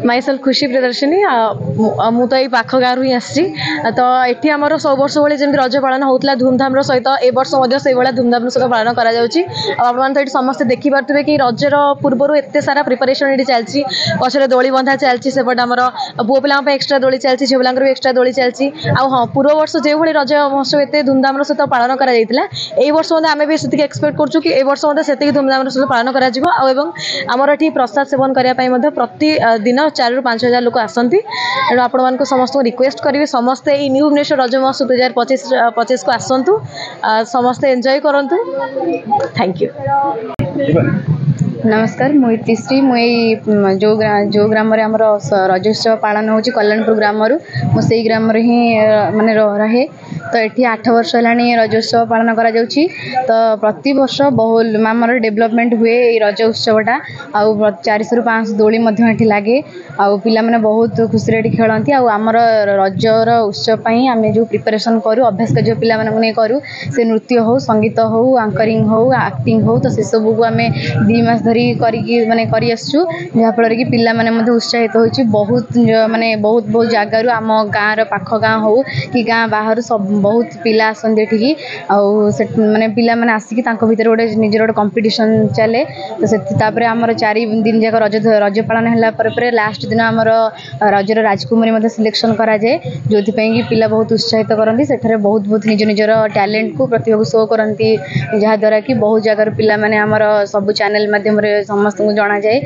Myself खुशी प्रदर्शनी मु तो पाख गाँव ही आसी तो ये आमर सब वर्ष भाई जमी रज पालन होता धूमधाम सहित ए वर्ष से धूमधाम सहित पालन कर समस्ते देखिपे कि रजर पूर्व एत सारा प्रिपरेसन ये चलती पचर दोली बंधा चलती सेपटे आम पुओ पिला एक्सट्रा दोली चलती झील पिला भी एक्सट्रा दोली चलती हाँ पूर्व वर्ष जो भाई रज महोत्सव एत धूमधाम सहित पालन कर वर्ष आम भी से एक्सपेक्ट करूँ कि वर्ष से धूमधाम सहित पालन करमर ये प्रसाद सेवन करने प्रति दिन 4 ରୁ 5 हज़ार लोक आसती तेणु आपण मान समस्त रिक्वेस्ट करेंगे समस्ते न्यू भुवनेश्वर रज महोत्सव 2025 को आसतु समस्ते एंजॉय करूँ थैंक यू। नमस्कार मु इतिश्री मुई जो ग्राम रजोत्सव पालन हो कल्याणपुर ग्राम मुझे ग्राम ही माने रहे तो ये 8 वर्ष है रजोत्सव पालन करा तो प्रति वर्ष बहुत आमर डेवलपमेंट हुए रज उत्सवटा आउ 400 ରୁ 500 दोली लगे आउ पिला माने बहुत खुशी खेलती आमर रजर उत्सव आम जो प्रिपरेशन करूँ अभ्यास जो पिला माने करूँ से नृत्य हो संगीत हो एंकरिंग हो एक्टिंग हो तो से सब को आम 2 मास धरी माने करी आसछु जहाँफल कि पिला माने उत्साहित होइछि बहुत माने बहुत बहुत जगार आम गाँव पाख गाँव हो कि गाँ बाहर सब बहुत पिला आसंती एठिकी माने पिला माने आसिकी तांको भितर गोटे निजर गोटे कंपटीशन चले तो से आमर 4 दिन जाक रज पालन है लास्ट दिन आमर रजर राजकुमारी सिलेक्शन करा जाए जो कि पिला बहुत उत्साहित करती सेठारे बहुत बहुत निज निजर टैलेंट को प्रतिभा को शो करती जहाँद्वारा कि बहुत जगार पिला माने आमर सब चैनल माध्यम समस्त को जना जाए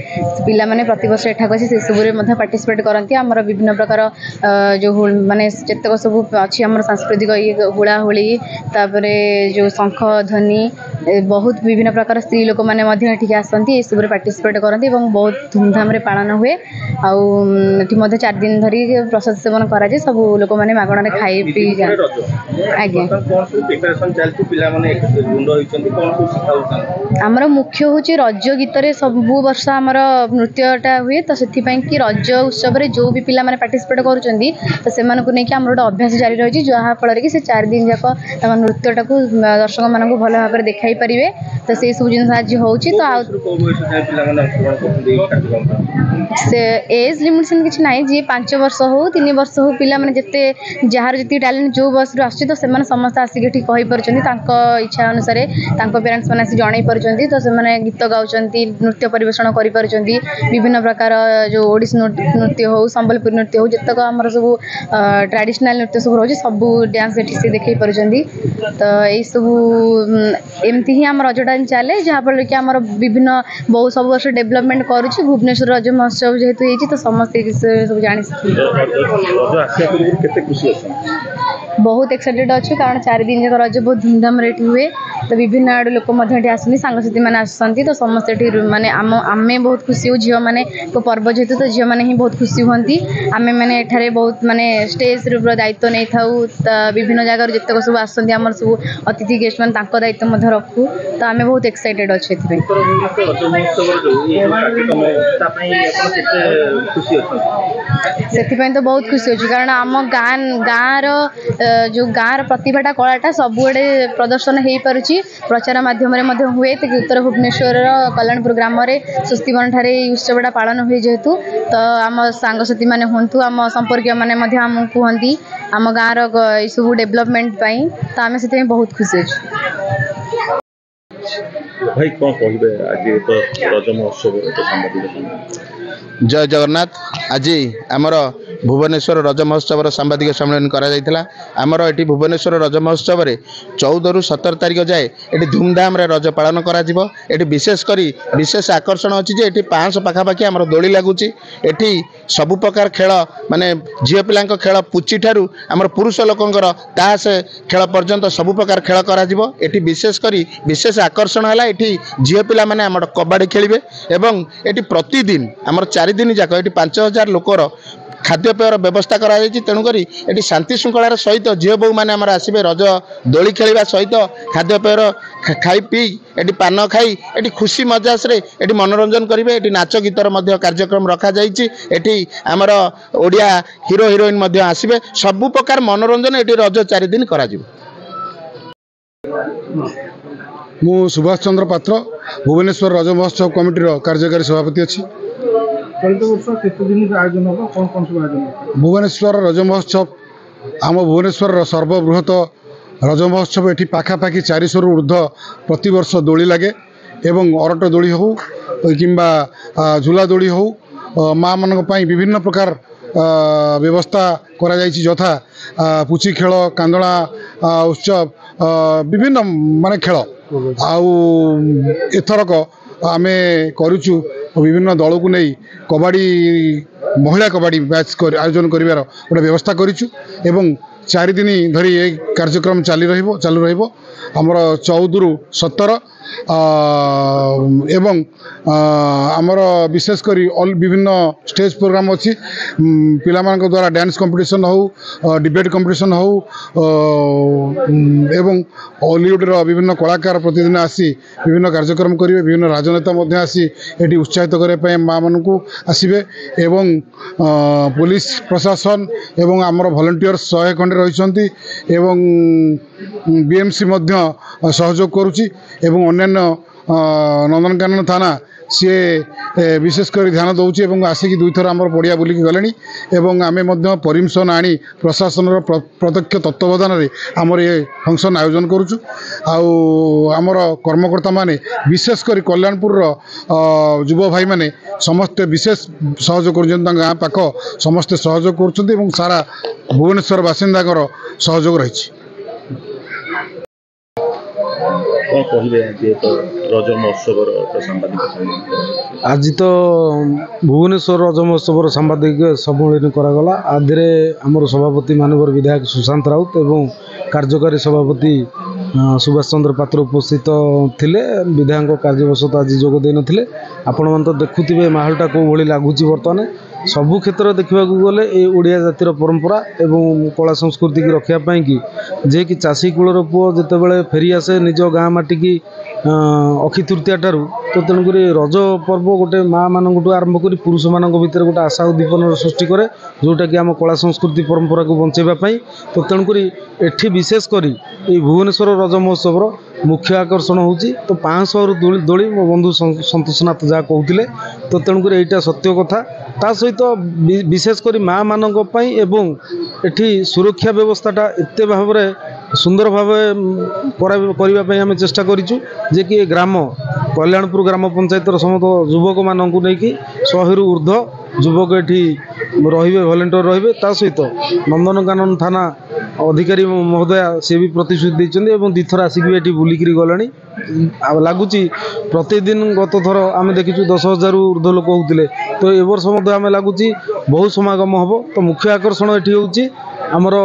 पिला माने प्रति वर्ष एठाक आसी से सब पार्टिसिपेट करती आमर विभिन्न प्रकार जो माने जतक सब अच्छी आमर सांस्कृतिक ये हुड़ा हुड़ी तापर जो शंख ध्वनि बहुत विभिन्न प्रकार स्त्री लोक मैंने आसती सब पार्टिसिपेट करती बहुत धूमधाम पालन हुए आठ 4 दिन धरी प्रसाद सेवन कराए सब लोक मैंने मागण खाई पी आज्ञा आमर मुख्य हूँ रज गीत सब वर्ष आमर नृत्यटा हुए तो से कि रज उत्सव जो भी पिला माने पार्टिसिपेट करुँच तो से नहीं आम गोटे अभ्यास जारी रही जहाँफल कि 4 दिन जाक नृत्यटा को दर्शक मान भल भाव देखा पारे तो से सब जिन आज हो एज लिमिटेशन किसी ना जी 5 वर्ष हो 3 वर्ष हो पिला माने जिते जार जी टैलेंट जो बस आसती तो से समस्त आसिक कही पार्टी इच्छा अनुसार पेरेंट्स मैंने आसी जन पार्टी तो से गीत गाँव नृत्य परिवेषण कर विभिन्न प्रकार जो ओडिसी नृत्य हो संबलपुरी नृत्य हो जितक आम सब ट्रेडिशनल नृत्य सब रोज सब डांस से देखे पार्टी तो यही सब एमती ही आम रजटा चले जहाँफल कि आम विभिन्न बहुत सब वर्ष डेवलपमेंट करुच्ची भुवनेश्वर रज महोत्सव जेहेतु होती तो समस्त सब जानी बहुत एक्साइटेड अच्छे कारण 4 दिन जाक रज बहुत धूमधाम हुए तो विभिन्न आड़ लोक आसती सांगसाथी मैंने आसती तो समस्त माने आमे बहुत खुशी हो झील मैंने तो पर्व जेहेतु तो झील मैंने ही बहुत खुशी होती आमे मैंने एठारे बहुत माने स्टेज दायित्व नहीं था विभिन्न जगार जितक सब आसती आम सब अतिथि गेस्ट मैंने दायित्व रखू तो आमे बहुत एक्साइटेड अच्छे से तो बहुत खुशी अच्छी कारण आम गाँव जो गाँव प्रतिभाटा कलाटा सबुआड़े प्रदर्शन हो पारुची प्रचार माध्यम हुए तो उत्तर भुवनेश्वर कल्याणपुर ग्राम सुस्तिवन ठारे उत्सवटा पालन हुए जेहेतु तो आम सांगसाथी मैंने हूँ आम संपर्क मैंने आम कहती आम गाँव सब डेवलपमेंट तो आम से बहुत खुशी अच्छे भाई कौन कहे आज तो रज महोत्सव जय जगन्नाथ आज आमर भुवनेश्वर रज महोत्सव सांबादिक सम्मेलन करामर ये भुवनेश्वर रज महोत्सव 14 ରୁ 17 तारिख जाए ये धूमधाम रज पालन विशेष आकर्षण अच्छी ये 500 पाखापाखि आम दोली लगुच ये सबु प्रकार खेल माने झील पिला खेल पुची ठारू आम पुरुष लोकंर तास खेल पर्यंत सबु प्रकार खेल कर विशेष आकर्षण है ये झील पिला माने आम कबाड़ी खेलिए एवं ये प्रतिदिन आम 4 दिन जाक ये 5000 लोकर खाद्यपेयर व्यवस्था कराई तेणुक ये शांति श्रृंखलार सहित झील बो मैंने आसबे रज दोली खेलवा सहित खाद्यपेयर खाई पी ये पान खाई ये खुशी मजास ये मनोरंजन करेंगे ये नाच गीतर कार्यक्रम रखा ये आमर ओडिया हीरो हिरोइन आसबे सबु प्रकार मनोरंजन ये रज 4 दिन करा ମୁଁ ସୁଭାଷ ଚନ୍ଦ୍ର ପାତ୍ର ଭୁବନେଶ୍ୱର ରଜ ମହୋତ୍ସବ କମିଟିର କାର୍ଯ୍ୟକାରୀ ସଭାପତି ଅଛି। ଚଳିତ ବର୍ଷ କେତେ ଦିନ ଆୟୋଜନ ହେବ, କ'ଣ କ'ଣ ସବୁ ଆୟୋଜନ ହେବ? ଭୁବନେଶ୍ୱର ରଜ ମହୋତ୍ସବ ଆମ ଭୁବନେଶ୍ୱରର ସର୍ବବୃହତ ରଜ ମହୋତ୍ସବ। ଏଠି ପାଖାପାଖି 400ରୁ ଉର୍ଦ୍ଧ୍ୱ ପ୍ରତିବର୍ଷ ଦୋଳି ଲାଗେ ଏବଂ ଅରଟ ଦୋଳି ହେଉ କିମ୍ବା ଝୁଲା ଦୋଳି ହେଉ, ମା'ମାନଙ୍କ ପାଇଁ ବିଭିନ୍ନ ପ୍ରକାର ବ୍ୟବସ୍ଥା କରାଯାଇଛି, ଯଥା ପୁଚି ଖେଳ, କାନ୍ଦଣା ଉତ୍ସବ, ବିଭିନ୍ନ ମାନେ ଖେଳ। ଆଉ ଏଥରକ ଆମେ କରୁଛୁ ବିଭିନ୍ନ ଦଳକୁ ନେଇ କବାଡ଼ି, ମହିଳା କବାଡ଼ି ମ୍ୟାଚ୍ ଆୟୋଜନ କରିବାର ଗୋଟେ ବ୍ୟବସ୍ଥା କରିଛୁ ଏବଂ 4 ଦିନ ଧରି ଏ କାର୍ଯ୍ୟକ୍ରମ ଚାଲୁ ରହିବ। ଆମର 14ରୁ 17 ଏବଂ ଆମର ବିଶେଷ କରି ବିଭିନ୍ନ ଷ୍ଟେଜ୍ ପ୍ରୋଗ୍ରାମ୍ ଅଛି। ପିଲାମାନଙ୍କ ଦ୍ୱାରା ଡ୍ୟାନ୍ସ କମ୍ପିଟିସନ୍ ହେଉ, ଡିବେଟ୍ କମ୍ପିଟିସନ୍ ହେଉ ଏବଂ ଅଲିଉଡ଼ର ବିଭିନ୍ନ କଳାକାର ପ୍ରତିଦିନ ଆସି ବିଭିନ୍ନ କାର୍ଯ୍ୟକ୍ରମ କରିବେ। ବିଭିନ୍ନ ରାଜନେତା ମଧ୍ୟ ଆସି ଏଠି ଉତ୍ସାହିତ କରିବା ପାଇଁ ମା'ମାନଙ୍କୁ ଆସିବେ ଏବଂ ପୋଲିସ ପ୍ରଶାସନ ଏବଂ ଆମର ଭଲେଣ୍ଟିୟର୍ସ 100 ଖଣ୍ଡେ ରହିଛନ୍ତି ଏବଂ BMC ମଧ୍ୟ ସହଯୋଗ କରୁଛି ଏବଂ ଅନ୍ୟାନ୍ୟ ନନ୍ଦନକାନନ ଥାନା ସିଏ ବିଶେଷ କରି ଧ୍ୟାନ ଦେଉଛି ଏବଂ ଆସିକି 2 ଥର ଆମର ପଡ଼ିଆ ବୁଲିକି ଗଲେଣି ଏବଂ ଆମେ ମଧ୍ୟ ପରମିଶନ ଆଣି ପ୍ରଶାସନର ପ୍ରତ୍ୟକ୍ଷ ତତ୍ତ୍ୱାବଧାନରେ ଆମର ଏ ଫଙ୍କସନ୍ ଆୟୋଜନ କରୁଛୁ। ଆଉ ଆମର କର୍ମକର୍ତ୍ତାମାନେ ବିଶେଷ କରି କଲ୍ୟାଣପୁରର ଯୁବ ଭାଇମାନେ ସମସ୍ତେ ବିଶେଷ ସହଯୋଗ କରୁଛନ୍ତି। ତାଙ୍କ ଗାଁ ପାଖ ସମସ୍ତେ ସହଯୋଗ କରୁଛନ୍ତି ଏବଂ ସାରା ଭୁବନେଶ୍ୱର ବାସିନ୍ଦାଙ୍କର ସହଯୋଗ ରହିଛି। କ'ଣ କହିବେ ଆଜି ତ ରଜ ମହୋତ୍ସବର ସାମ୍ବାଦିକ ଆଜି ତ ଭୁବନେଶ୍ୱର ରଜ ମହୋତ୍ସବର ସାମ୍ବାଦିକ ସମ୍ମିଳନୀ କରାଗଲା। ଆଦିରେ ଆମର ସଭାପତି ମାନବର ବିଧାୟକ ସୁଶାନ୍ତ ରାଉତ ଏବଂ କାର୍ଯ୍ୟକାରୀ ସଭାପତି ସୁଭାଷ ଚନ୍ଦ୍ର ପାତ୍ର ଉପସ୍ଥିତ ଥିଲେ। ବିଧାୟକଙ୍କ କାର୍ଯ୍ୟବଶତଃ ଆଜି ଯୋଗ ଦେଇନଥିଲେ। ଆପଣମାନେ ତ ଦେଖୁଥିବେ ମାହୋଲଟା କେଉଁ ଭଳି ଲାଗୁଛି। ବର୍ତ୍ତମାନ ସବୁ କ୍ଷେତ୍ରରେ ଦେଖିବାକୁ ଗଲେ ଏ ଓଡ଼ିଆ ଜାତିର ପରମ୍ପରା ଏବଂ କଳା ସଂସ୍କୃତିକି ରଖିବା ପାଇଁକି, ଯିଏକି ଚାଷୀ କୂଳର ପୁଅ ଯେତେବେଳେ ଫେରିଆସେ ନିଜ ଗାଁ ମାଟିକି ଅକ୍ଷି ତୃତୀୟା ଠାରୁ, ତ ତେଣୁକରି ରଜ ପର୍ବ ଗୋଟେ ମା'ମାନଙ୍କଠୁ ଆରମ୍ଭ କରି ପୁରୁଷମାନଙ୍କ ଭିତରେ ଗୋଟେ ଆଶା ଉଦ୍ଦୀପନର ସୃଷ୍ଟି କରେ, ଯେଉଁଟାକି ଆମ କଳା ସଂସ୍କୃତି ପରମ୍ପରାକୁ ବଞ୍ଚାଇବା ପାଇଁ। ତ ତେଣୁକରି ଏଠି ବିଶେଷ କରି ଏଇ ଭୁବନେଶ୍ୱର ରଜ ମହୋତ୍ସବର ମୁଖ୍ୟ ଆକର୍ଷଣ ହେଉଛି ତ 500ରୁ ଦୋଳି ମୋ ବନ୍ଧୁ ସନ୍ତୋଷନାଥ ଯାହା କହୁଥିଲେ। ତ ତେଣୁକରି ଏଇଟା ସତ୍ୟ କଥା। ତା ସହିତ ବିଶେଷ କରି ମା'ମାନଙ୍କ ପାଇଁ ଏବଂ ଏଠି ସୁରକ୍ଷା ବ୍ୟବସ୍ଥାଟା ଏତେ ଭାବରେ ସୁନ୍ଦର ଭାବେ କରିବା ପାଇଁ ଆମେ ଚେଷ୍ଟା କରିଛୁ ଯେ କି ଏ ଗ୍ରାମ କଲ୍ୟାଣପୁର ଗ୍ରାମ ପଞ୍ଚାୟତର ସମସ୍ତ ଯୁବକମାନଙ୍କୁ ନେଇକି 100ରୁ ଉର୍ଦ୍ଧ୍ୱ ଯୁବକ ଏଠି ରହିବେ, ଭଲେଣ୍ଟିୟର ରହିବେ। ତା ସହିତ ନନ୍ଦନକାନନ ଥାନା ଅଧିକାରୀ ମହୋଦୟା ସିଏ ବି ପ୍ରତିଶ୍ରୁତି ଦେଇଛନ୍ତି ଏବଂ 2 ଥର ଆସିକି ବି ଏଠି ବୁଲିକିରି ଗଲେଣି। ଆଉ ଲାଗୁଛି ପ୍ରତିଦିନ ଗତ ଥର ଆମେ ଦେଖିଛୁ 10,000ରୁ ଉର୍ଦ୍ଧ୍ୱ ଲୋକ ହେଉଥିଲେ, ତ ଏ ବର୍ଷ ମଧ୍ୟ ଆମେ ଲାଗୁଛି ବହୁ ସମାଗମ ହେବ। ତ ମୁଖ୍ୟ ଆକର୍ଷଣ ଏଠି ହେଉଛି ଆମର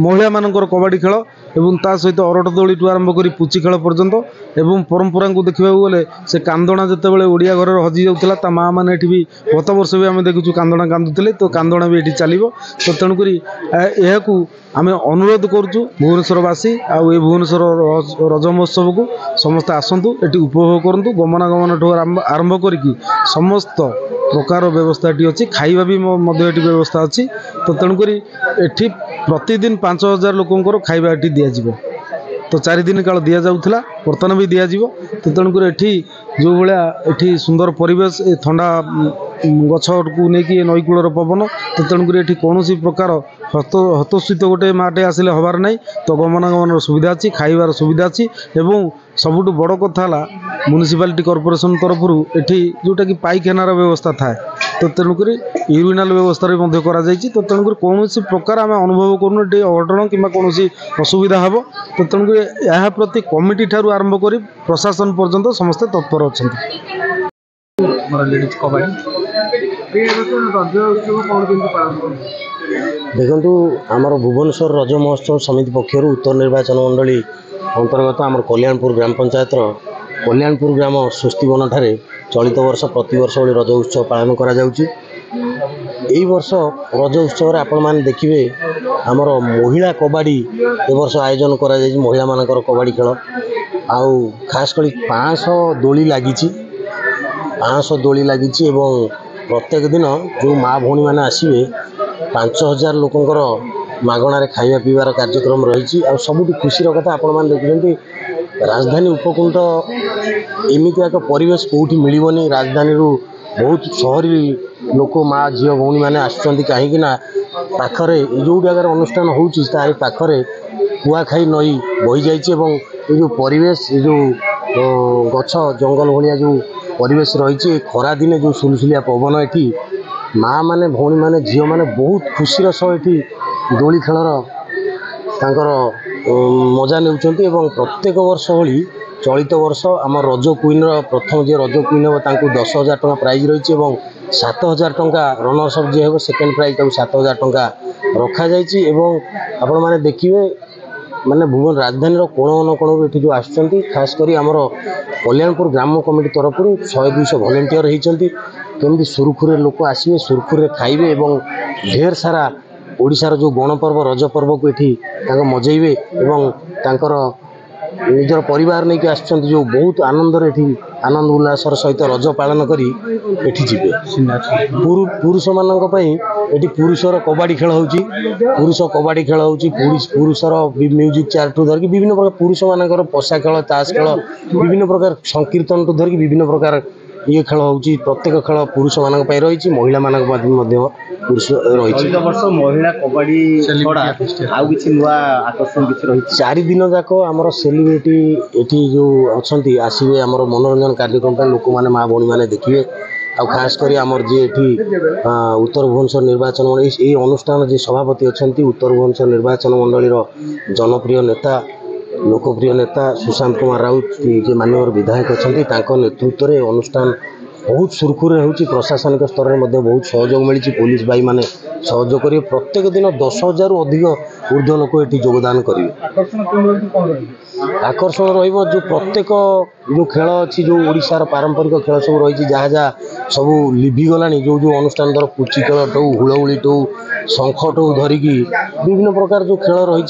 ମହିଳାମାନଙ୍କର କବାଡ଼ି ଖେଳ ଏବଂ ତା ସହିତ ଅରଟ ଦୋଳିଠୁ ଆରମ୍ଭ କରି ପୁଚି ଖେଳ ପର୍ଯ୍ୟନ୍ତ ଏବଂ ପରମ୍ପରାକୁ ଦେଖିବାକୁ ଗଲେ ସେ କାନ୍ଦଣା ଯେତେବେଳେ ଓଡ଼ିଆ ଘରରେ ହଜି ଯାଉଥିଲା, ତା ମା'ମାନେ ଏଠି ବି ଗତ ବର୍ଷ ବି ଆମେ ଦେଖିଛୁ କାନ୍ଦଣା କାନ୍ଦୁଥିଲେ। ତ କାନ୍ଦଣା ବି ଏଠି ଚାଲିବ। ତ ତେଣୁକରି ଏହାକୁ ଆମେ ଅନୁରୋଧ କରୁଛୁ ଭୁବନେଶ୍ୱରବାସୀ ଆଉ ଏ ଭୁବନେଶ୍ୱର ରଜ ମହୋତ୍ସବକୁ ସମସ୍ତେ ଆସନ୍ତୁ, ଏଠି ଉପଭୋଗ କରନ୍ତୁ। ଗମନାଗମନଠୁ ଆରମ୍ଭ କରିକି ସମସ୍ତ ପ୍ରକାର ବ୍ୟବସ୍ଥା ଏଠି ଅଛି, ଖାଇବା ବି ମଧ୍ୟ ଏଠି ବ୍ୟବସ୍ଥା ଅଛି। ତ ତେଣୁକରି ଏଠି ପ୍ରତିଦିନ 5,000 ଲୋକଙ୍କର ଖାଇବା ଏଠି ଦିଆଯିବ। ତ 4 ଦିନ କାଳ ଦିଆଯାଉଥିଲା, ବର୍ତ୍ତମାନ ବି ଦିଆଯିବ। ତ ତେଣୁକରି ଏଠି ଯେଉଁ ଭଳିଆ ଏଠି ସୁନ୍ଦର ପରିବେଶ, ଏ ଥଣ୍ଡା ଗଛକୁ ନେଇକି ନଈକୂଳର ପବନ, ତ ତେଣୁକରି ଏଠି କୌଣସି ପ୍ରକାର ହତୋତ୍ସିତ ଗୋଟେ ମା'ଟେ ଆସିଲେ ହେବାର ନାହିଁ। ତ ଗମନାଗମନର ସୁବିଧା ଅଛି, ଖାଇବାର ସୁବିଧା ଅଛି ଏବଂ ସବୁଠୁ ବଡ଼ କଥା ହେଲା ମ୍ୟୁନିସିପାଲିଟି କର୍ପୋରେସନ୍ ତରଫରୁ ଏଠି ଯେଉଁଟାକି ପାଇଖାନାର ବ୍ୟବସ୍ଥା ଥାଏ, ତ ତେଣୁକରି ୟୁରିନାଲ୍ ବ୍ୟବସ୍ଥାରେ ମଧ୍ୟ କରାଯାଇଛି। ତ ତେଣୁକରି କୌଣସି ପ୍ରକାର ଆମେ ଅନୁଭବ କରୁନୁ ଏଠି ଅଘଟଣ କିମ୍ବା କୌଣସି ଅସୁବିଧା ହେବ। ତ ତେଣୁକରି ଏହା ପ୍ରତି କମିଟି ଠାରୁ ଆରମ୍ଭ କରି ପ୍ରଶାସନ ପର୍ଯ୍ୟନ୍ତ ସମସ୍ତେ ତତ୍ପର ଅଛନ୍ତି। ଦେଖନ୍ତୁ, ଆମର ଭୁବନେଶ୍ୱର ରଜ ମହୋତ୍ସବ ସମିତି ପକ୍ଷରୁ ଉତ୍ତର ନିର୍ବାଚନ ମଣ୍ଡଳୀ ଅନ୍ତର୍ଗତ ଆମର କଲ୍ୟାଣପୁର ଗ୍ରାମ ପଞ୍ଚାୟତର କଲ୍ୟାଣପୁର ଗ୍ରାମ ସ୍ୱସ୍ତିବନଠାରେ ଚଳିତ ବର୍ଷ ପ୍ରତିବର୍ଷ ଭଳି ରଜ ଉତ୍ସବ ପାଳନ କରାଯାଉଛି। ଏହି ବର୍ଷ ରଜ ଉତ୍ସବରେ ଆପଣମାନେ ଦେଖିବେ ଆମର ମହିଳା କବାଡ଼ି ଏ ବର୍ଷ ଆୟୋଜନ କରାଯାଇଛି। ମହିଳାମାନଙ୍କର କବାଡ଼ି ଖେଳ ଆଉ ଖାସ୍ କରି 500 ଦୋଳି ଲାଗିଛି। 500 ଦୋଳି ଲାଗିଛି ଏବଂ ପ୍ରତ୍ୟେକ ଦିନ ଯେଉଁ ମା' ଭଉଣୀମାନେ ଆସିବେ 5,000 ଲୋକଙ୍କର ମାଗଣାରେ ଖାଇବା ପିଇବାର କାର୍ଯ୍ୟକ୍ରମ ରହିଛି। ଆଉ ସବୁଠୁ ଖୁସିର କଥା ଆପଣମାନେ ଦେଖୁଛନ୍ତି राजधानी उपकूल एमती एक परिवेश कौटी मिलनी राजधानी बहुत शहरी लोक माँ झील भौणी मैंने आसुँच कहीं पाखरे जो जगार अनुष्ठान होखरे कुआखाई नई बही जाइए जो परिवेश जो गछ जंगल भाया जो परिवेश रही खरा दिने जो सुलसुलिया पवन एटी माँ मैंने भौणी मैंने झील मैंने बहुत खुशी सह ये दोली खेलर तांकर मजा नेउछंती एवं प्रत्येक वर्ष भली चलित वर्ष आम रज क्वीन प्रथम जे रज क्वीन हे 10,000 टंका प्राइज रही 7,000 टंका रनर्स अप जे हे सेकेंड प्राइज 7,000 टंका रखा जाइए आपण मैंने देखिए माने भुवन राजधानी कोण अनुकोण ये जो आसुँच खास करी आमर कल्याणपुर ग्राम कमिटी तरफ 100-200 भलेंटियर होती केमती सुरखुरे लोक आसवे सुरखुरे खाइबे एवं ढेर सारा ओडिशार जो गणपर्व रज पर्व को ये मजेबे एवं तांकर निजर परिवार नहीं कि आसुँच जो बहुत आनंद आनंद उल्लासर सहित रज पालन करी जीवे पुरुष मानक ये पुरुषर कबाड़ी खेल होची पुरुष कबाड़ी खेल होची पुरुषर म्यूजिक चेयर टू धरिकी विभिन्न प्रकार पुरुष मानकर पशा खेल ताश खेल विभिन्न प्रकार संकीर्तन टू धरिकी विभिन्न प्रकार ये खेल होची प्रत्येक खेल पुरुष मानक रही महिला मानक पुरुष रही वर्ष महिला कबड्डी छड़ा आउ किछि नुवा आकर्षण किछि रही 4 दिन जाक आमर सेलिब्रिटी एठी जो अछंती आसीबे आमर मनोरंजन कार्यक्रम पे लोक माने माँ भौणी माने देखिए आ खास करी आमर जे एठी उत्तर भुवनेश्वर निर्वाचन मंडली अनुष्ठान जे सभापति अछंती उत्तर भुवनेश्वर निर्वाचन मंडली जनप्रिय नेता लोकप्रिय नेता सुशांत कुमार राउत जे माननीय विधायक अछंती तांको नेतृत्व रे अनुष्ठान बहुत सुरखुरे होची प्रशासनिक स्तर में बहुत सहयोग मिली पुलिस भाई माने सहयोग करेंगे प्रत्येक दिन 10,000 रु अधिक ऊर्ध्व लोक ये योगदान करेंगे आकर्षण रहिबो जो प्रत्येक जो खेल अच्छी जो ओडिशार पारंपरिक खेल सब रही जहाँ जहाँ सब लिभिगला जो जो अनुष्ठान धर पुची खेल टू हुलहुली टू शंख टू धरिकी विभिन्न प्रकार जो खेल रही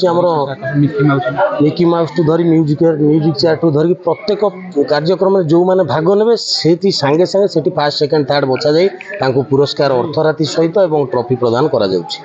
मिकी माउस टू धरी म्यूजिक चेयर टू धरिकी प्रत्येक कार्यक्रम में जो मैंने भाग ने से सांगे सांगे से फास्ट सेकेंड थर्ड बचा जाए पुरस्कार अर्थराशि सहित ट्रॉफी प्रदान करा जाउछि।